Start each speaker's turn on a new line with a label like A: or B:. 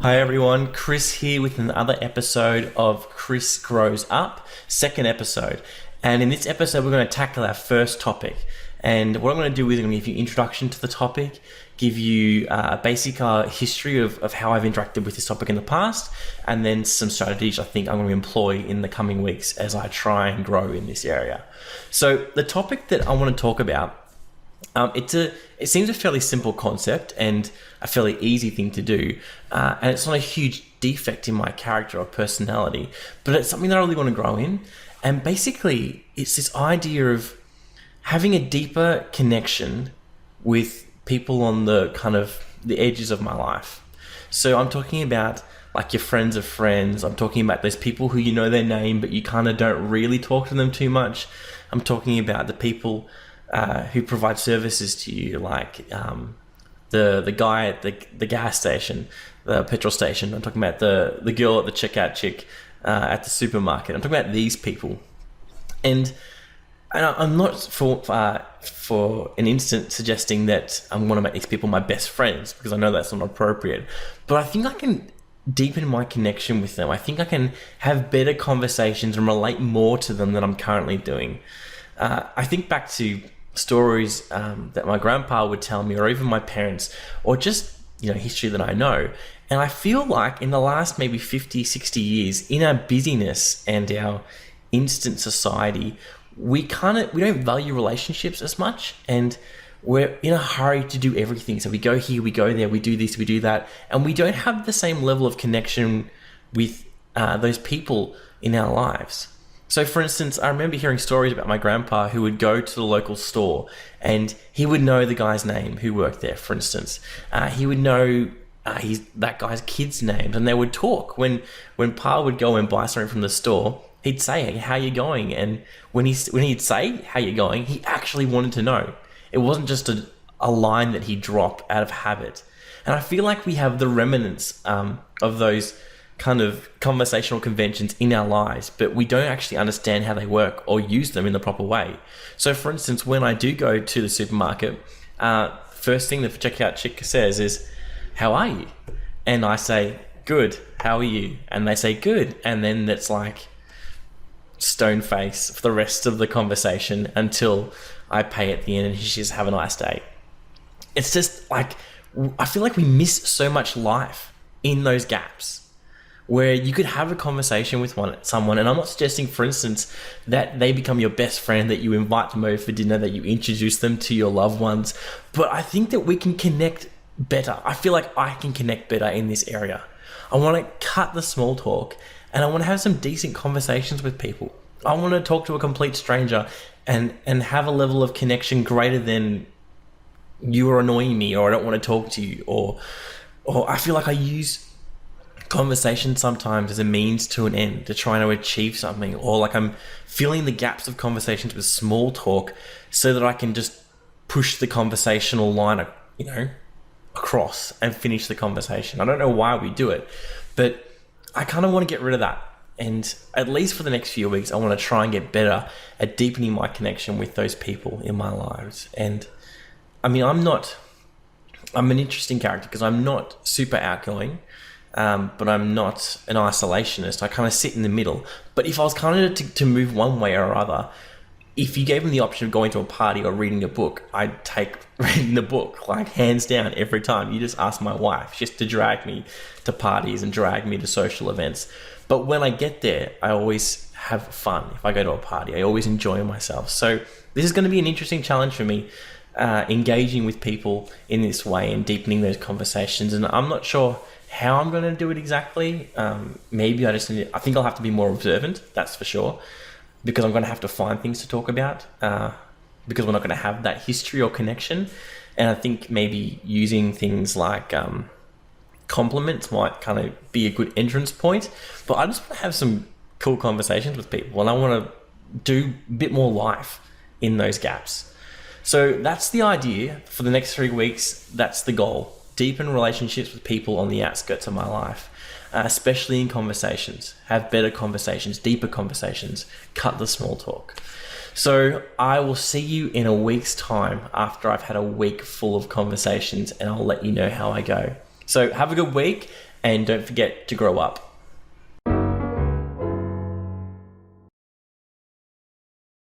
A: Hi everyone, Chris here with another episode of Chris Grows Up, second episode. And in this episode, we're going to tackle our first topic. And what I'm going to do is I'm going to give you an introduction to the topic, give you a basic history of how I've interacted with this topic in the past, and then some strategies I think I'm going to employ in the coming weeks as I try and grow in this area. So the topic that I want to talk about, it seems a fairly simple concept and a fairly easy thing to do, and it's not a huge defect in my character or personality, but it's something that I really want to grow in. And basically, it's this idea of having a deeper connection with people on the kind of the edges of my life. So I'm talking about like your friends of friends. I'm talking about those people who you know their name, but you kind of don't really talk to them too much. I'm talking about the people who provide services to you, like the guy at the gas station, the petrol station. I'm talking about the girl at the checkout chick at the supermarket. I'm talking about these people, and I'm not for an instant suggesting that I'm going to make these people my best friends, because I know that's not appropriate. But I think I can deepen my connection with them. I think I can have better conversations and relate more to them than I'm currently doing. I think back to stories that my grandpa would tell me, or even my parents, or just history that I know. And I feel like in the last maybe 50, 60 years, in our busyness and our instant society, we don't value relationships as much, and we're in a hurry to do everything. So we go here, we go there, we do this, we do that, and we don't have the same level of connection with those people in our lives. So for instance, I remember hearing stories about my grandpa who would go to the local store and he would know the guy's name who worked there, for instance. He would know that guy's kids' names, and they would talk. When Pa would go and buy something from the store, he'd say, "Hey, how you going?" And when he'd say, "How you going?" he actually wanted to know. It wasn't just a line that he'd drop out of habit. And I feel like we have the remnants of those kind of conversational conventions in our lives, but we don't actually understand how they work or use them in the proper way. So for instance, when I do go to the supermarket, first thing the checkout chick says is, "How are you?" And I say, "Good, how are you?" And they say, "Good." And then it's like stone face for the rest of the conversation until I pay at the end and she says, "Have a nice day." It's just like, I feel like we miss so much life in those gaps, where you could have a conversation with someone. And I'm not suggesting, for instance, that they become your best friend, that you invite them over for dinner, that you introduce them to your loved ones. But I think that we can connect better. I feel like I can connect better in this area. I want to cut the small talk, and I want to have some decent conversations with people. I want to talk to a complete stranger and have a level of connection greater than you are annoying me, or I don't want to talk to you, or I feel like I use conversation sometimes as a means to an end, to trying to achieve something, or like I'm filling the gaps of conversations with small talk so that I can just push the conversational line, across and finish the conversation. I don't know why we do it, but I kind of want to get rid of that. And at least for the next few weeks, I want to try and get better at deepening my connection with those people in my lives. And I mean, I'm an interesting character because I'm not super outgoing. But I'm not an isolationist. I kind of sit in the middle. But if I was kind of to move one way or other, if you gave me the option of going to a party or reading a book, I'd take reading the book, like hands down every time. You just ask my wife just to drag me to parties and drag me to social events. But when I get there, I always have fun. If I go to a party, I always enjoy myself. So this is going to be an interesting challenge for me, engaging with people in this way and deepening those conversations. And I'm not sure how I'm going to do it exactly. Maybe I think I'll have to be more observant, that's for sure, because I'm going to have to find things to talk about, because we're not going to have that history or connection. And I think maybe using things like compliments might kind of be a good entrance point. But I just want to have some cool conversations with people, and I want to do a bit more life in those gaps. So that's the idea for the next 3 weeks. That's the goal. Deepen relationships with people on the outskirts of my life, especially in conversations. Have better conversations, deeper conversations, cut the small talk. So I will see you in a week's time after I've had a week full of conversations, and I'll let you know how I go. So have a good week, and don't forget to grow up.